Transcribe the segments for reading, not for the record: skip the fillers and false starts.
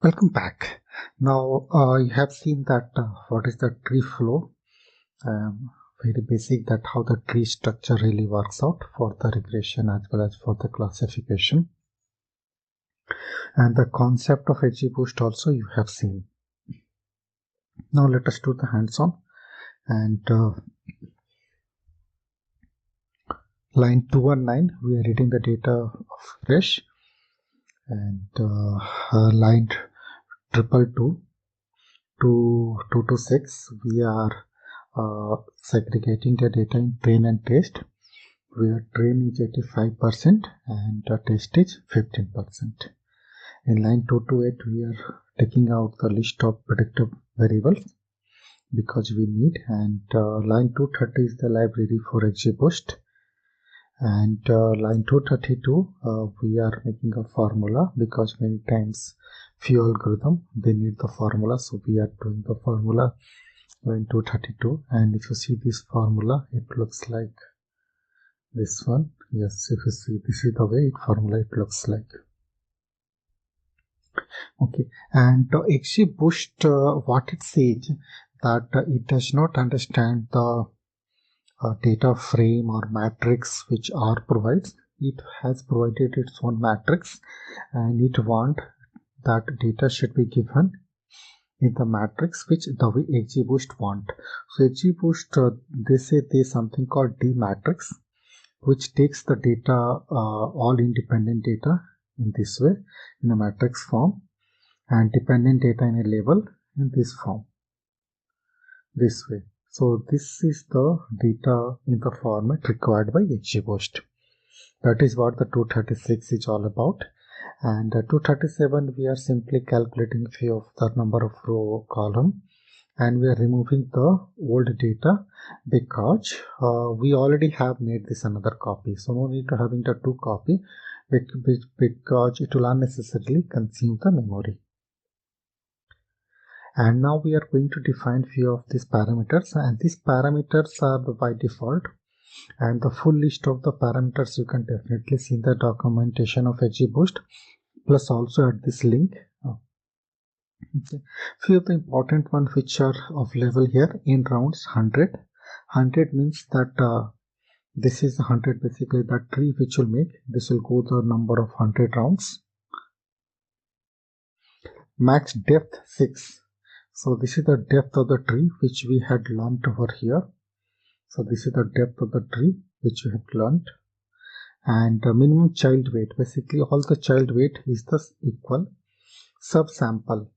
Welcome back. Now you have seen that what is the tree flow, very basic, that how the tree structure really works out for the regression as well as for the classification, and the concept of XGBoost also you have seen. Now let us do the hands-on, and line 219 we are reading the data of fresh, and line 222 to 226 we are segregating the data in train and test, where train is 85% and the test is 15%. In line 228 we are taking out the list of predictive variables because we need, and line 230 is the library for XGBoost, and line 232 we are making a formula because many times few algorithm they need the formula, so we are doing the formula line 232. And if you see this formula, it looks like this one. Yes, if you see, this is the way it looks like. Okay, and XGBoost, what it says that it does not understand the data frame or matrix which R provides. It has provided its own matrix, and it wants that data should be given in the matrix which the way XGBoost want. So XGBoost, they say there's something called D matrix, which takes the data, all independent data in this way in a matrix form, and dependent data in a label in this form, this way. So this is the data in the format required by XGBoost. That is what the 236 is all about. And 237 we are simply calculating few of the number of row column, and we are removing the old data because we already have made this another copy, so no need to having the two copy because it will unnecessarily consume the memory. And now we are going to define few of these parameters, and these parameters are by default, and the full list of the parameters you can definitely see in the documentation of XGBoost, plus also at this link. Okay. Few of the important ones which are of level here in rounds 100. 100 means that this is 100, basically that tree which will make, this will go the number of 100 rounds. Max depth 6. So this is the depth of the tree which we had learnt over here. So this is the depth of the tree which we have learnt. And minimum child weight, basically all the child weight is thus equal. Subsample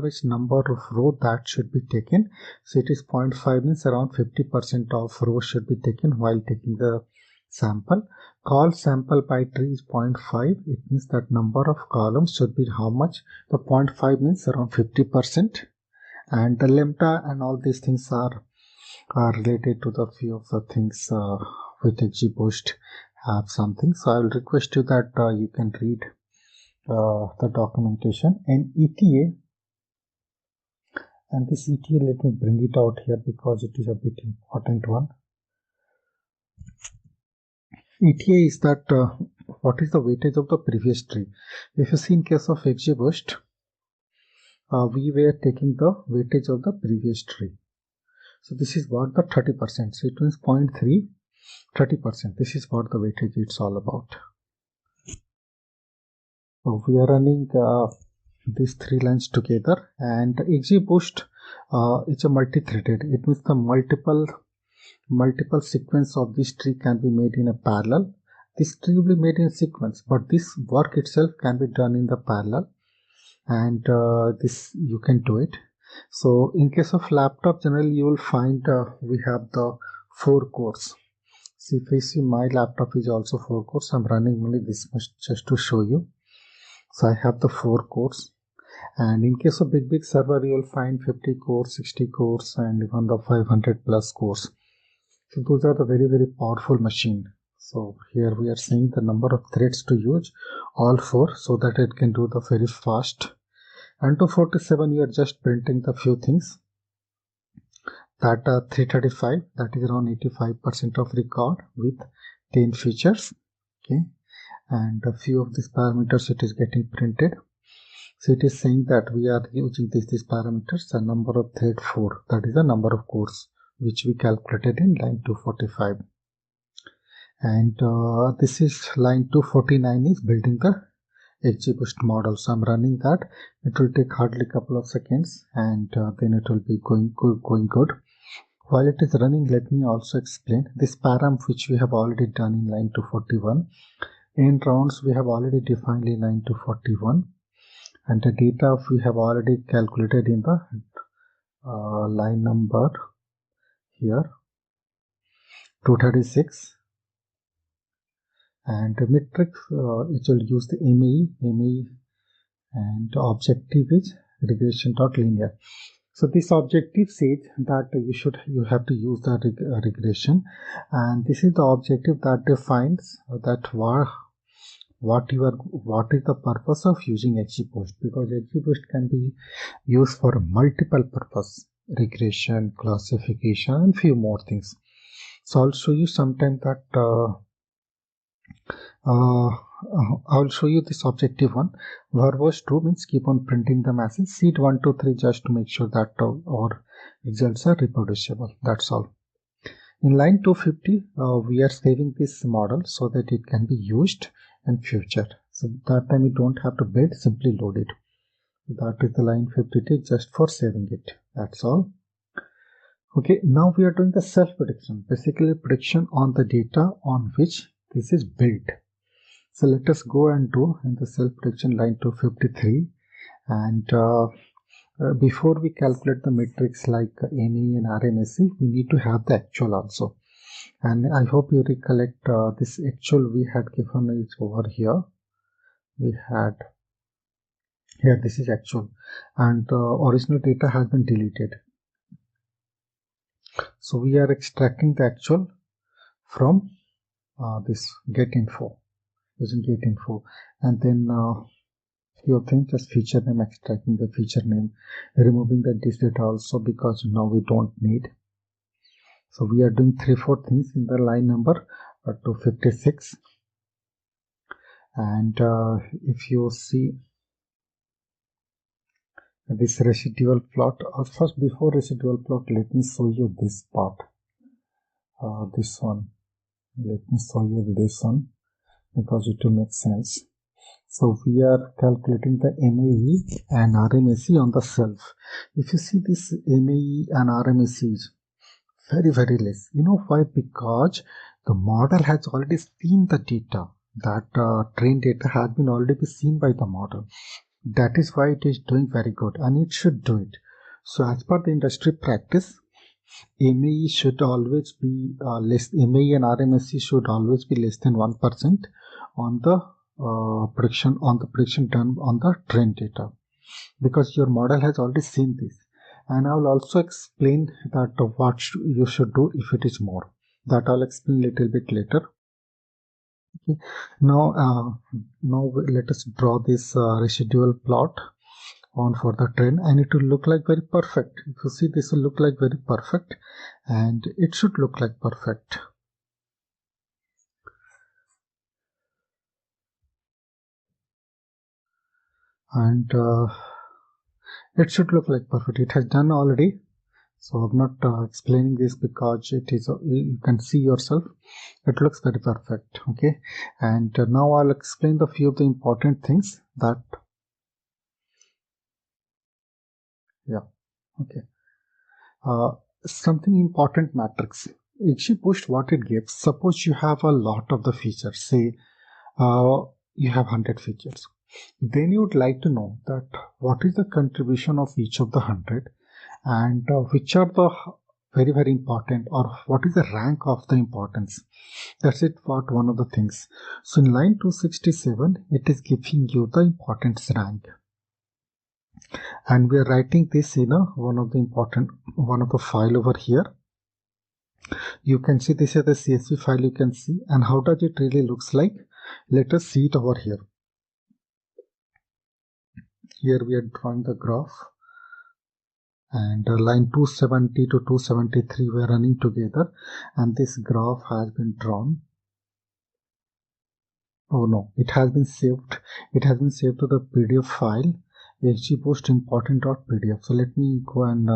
which number of row that should be taken. So it is 0.5 means around 50% of row should be taken while taking the sample. Call sample by tree is 0.5. It means that number of columns should be how much? The 0.5 means around 50%. And the lambda and all these things are related to the few of the things with XGBoost have something. So I will request you that you can read the documentation. And ETA, and this ETA, let me bring it out here because it is a bit important one. ETA is that what is the weightage of the previous tree. If you see in case of XGBoost, we were taking the weightage of the previous tree. So this is what the 30%. So it means 0.3, 30%. This is what the weightage it's all about. So we are running these three lines together, and XGBoost is a multi-threaded. It means the multiple sequence of this tree can be made in a parallel. This tree will be made in sequence, but this work itself can be done in the parallel, and this you can do it. So in case of laptop, generally you will find we have the 4 cores. See, if you see, my laptop is also 4 cores. I'm running only this much just to show you. So I have the 4 cores, and in case of big server you will find 50 cores, 60 cores, and even the 500 plus cores. So those are the very powerful machine. So here we are seeing the number of threads to use, all 4, so that it can do the very fast. And 247 we are just printing the few things. That 335, that is around 85% of record with 10 features. Okay, and a few of these parameters it is getting printed. So it is saying that we are using these parameters, the number of thread 4, that is the number of cores which we calculated in line 245. And this is line 249 is building the XGBoost model. So I'm running that. It will take hardly a couple of seconds, and then it will be going good. While it is running, let me also explain this param which we have already done in line 241. In rounds we have already defined in line 241, and the data we have already calculated in the line number here 236. And the metric it will use the MAE, and the objective is regression.linear. So this objective says that you have to use the regression, and this is the objective that defines that what is the purpose of using XGBoost, because XGBoost can be used for multiple purpose: regression, classification, and few more things. So I'll show you sometime that I'll show you this objective one. Verbose true means keep on printing them as in seed 1, 2, 3 just to make sure that our results are reproducible. That's all. In line 250, we are saving this model so that it can be used in future. So that time you don't have to build, simply load it. That is the line 50 just for saving it. That's all. Okay, now we are doing the self-prediction, basically prediction on the data on which this is built. So let us go and do in the self-prediction line 253, and before we calculate the metrics like ME and RMSE, we need to have the actual also. And I hope you recollect this actual we had given is over here. We had here, this is actual, and original data has been deleted. So we are extracting the actual from this get info, using get info, and then few things, just feature name, extracting the feature name, removing the this data also because now we don't need. So we are doing 3-4 things in the line number 256. And if you see this residual plot, first before residual plot, let me show you this part, this one. Let me show you this one because it will make sense. So we are calculating the MAE and RMSE on the self. If you see this MAE and RMSE is very less. You know why? Because the model has already seen the data. That trained data has been already seen by the model. That is why it is doing very good, and it should do it. So as per the industry practice, MAE should always be less. MAE and RMSE should always be less than 1% on the prediction done on the trained data, because your model has already seen this. And I will also explain that what you should do if it is more. That I'll explain a little bit later. Okay. Now let us draw this residual plot on for the trend, and it will look like very perfect. If you see, this will look like very perfect, and it should look like perfect. And it should look like perfect. It has done already, so I'm not explaining this because it is you can see yourself. It looks very perfect. Okay, and now I'll explain the few of the important things that something important matrix. XGBoost, what it gives, suppose you have a lot of the features, say you have 100 features, then you would like to know that what is the contribution of each of the 100, and which are the very important, or what is the rank of the importance. That's it, what one of the things. So in line 267, it is giving you the importance rank, and we are writing this in one of the file over here. You can see this is the CSV file you can see, and how does it really looks like? Let us see it over here. Here we are drawing the graph, and line 270 to 273 we are running together, and this graph has been drawn. Oh no, it has been saved. It has been saved to the PDF file, XGBoost important.pdf. So let me go and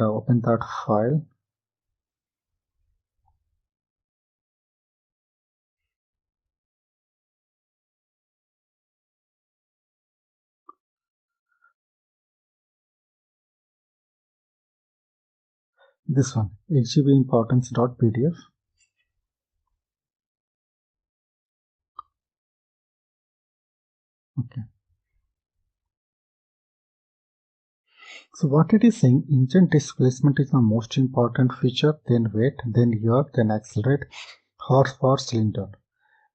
open that file. This one, XGBimportance.pdf. Okay. So what it is saying, engine displacement is the most important feature, then weight, then year, then accelerate, horsepower, cylinder.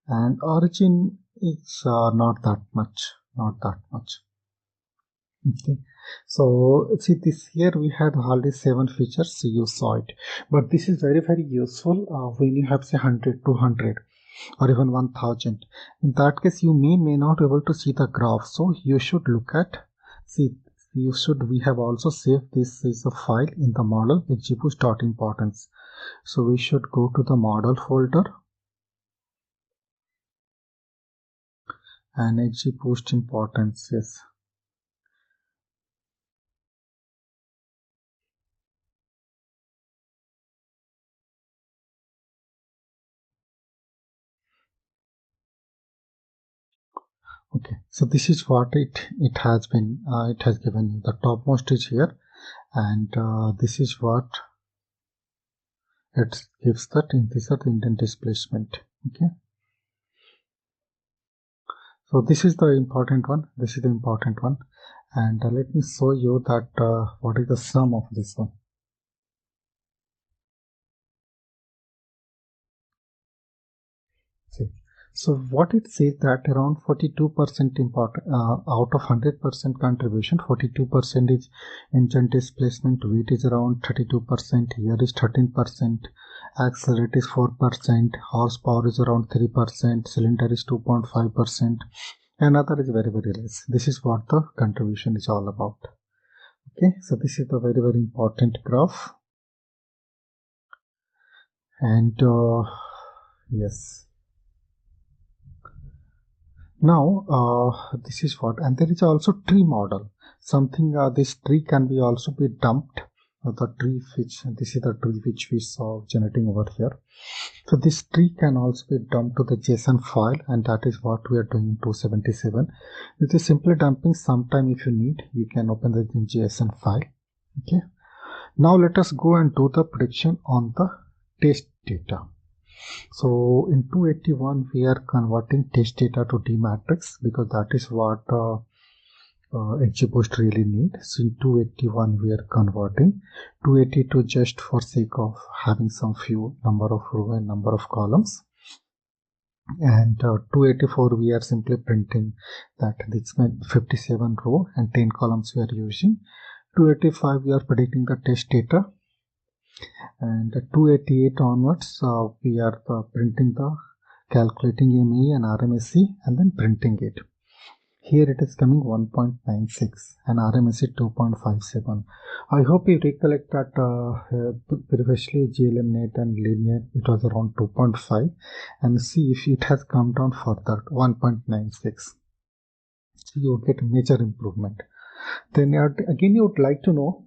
And origin is not that much. Okay. So see, this here we had hardly 7 features, so you saw it. But this is very, very useful when you have say 100, 200 or even 1000. In that case, you may not be able to see the graph. So you should look at, we have also saved this is a file in the model XGBoost.importance. So we should go to the model folder and XGBoost importance, yes. Okay, so this is what it has been it has given you. The topmost is here, and this is what it gives that these are the indent displacement. Okay, so this is the important one, and let me show you that what is the sum of this one. See, so what it says that around 42% important out of 100% contribution, 42% is engine displacement, weight is around 32%, here is 13%, accelerate is 4%, horsepower is around 3%, cylinder is 2.5%, and other is very, very less. This is what the contribution is all about. Okay, so this is the very, very important graph, and yes. Now this is what, and there is also tree model. Something this tree can be also be dumped. The tree which this is the tree which we saw generating over here. So this tree can also be dumped to the JSON file, and that is what we are doing in 277. With a simply dumping, sometime if you need, you can open the JSON file. Okay. Now let us go and do the prediction on the test data. So in 281 we are converting test data to D matrix because that is what XGBoost really needs. So in 281 we are converting 282 just for sake of having some few number of row and number of columns, and 284 we are simply printing that this 57 row and 10 columns we are using. 285 we are predicting the test data, and 288 onwards we are printing the calculating MAE and RMSE and then printing it. Here it is coming 1.96 and RMSE 2.57. I hope you recollect that previously GLMNet and linear it was around 2.5, and see if it has come down further 1.96. So you get major improvement. Then again you would like to know,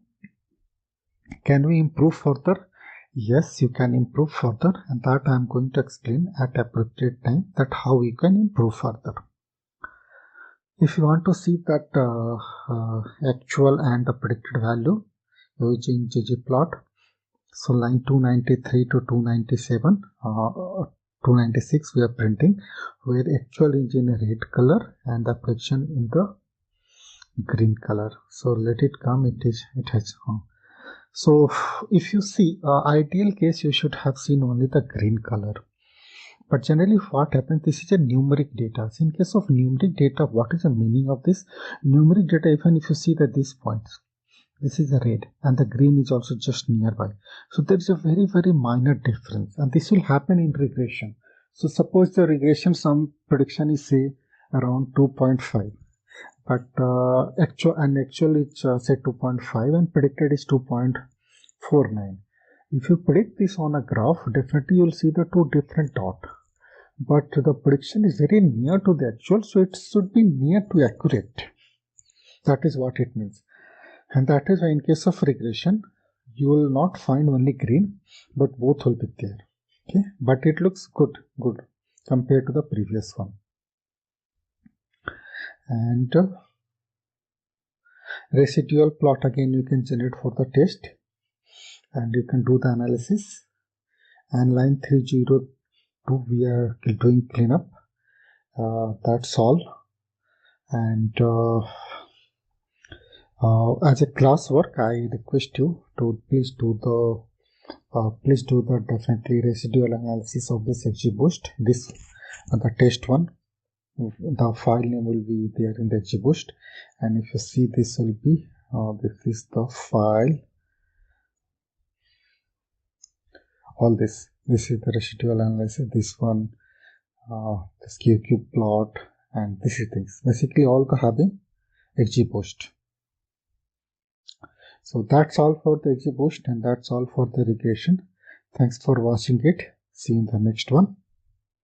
can we improve further? Yes, you can improve further, and that I am going to explain at appropriate time that how we can improve further. If you want to see that actual and the predicted value using ggplot, so line 293 to 297, 296 we are printing, where actual is in a red color and the prediction in the green color. So let it come. It has. So if you see ideal case, you should have seen only the green color. But generally what happens, this is a numeric data. So in case of numeric data, what is the meaning of this? Numeric data, even if you see that these points, this is the red and the green is also just nearby. So there is a very, very minor difference, and this will happen in regression. So suppose the regression some prediction is say around 2.5. But actual it's say 2.5 and predicted is 2.49. If you predict this on a graph, definitely you will see the two different dots. But the prediction is very near to the actual, so it should be near to accurate. That is what it means. And that is why in case of regression, you will not find only green, but both will be there. Okay, but it looks good compared to the previous one. And residual plot again you can generate for the test, and you can do the analysis. And line 302 we are doing cleanup. That's all. And as a class work, I request you to please do the definitely residual analysis of this XGBoost. This the test one. The file name will be there in the XGBoost, and if you see, this will be this is the file. All this is the residual analysis. This one, this QQ plot, and this is things. Basically, all the having XGBoost. So that's all for the XGBoost, and that's all for the regression. Thanks for watching it. See you in the next one.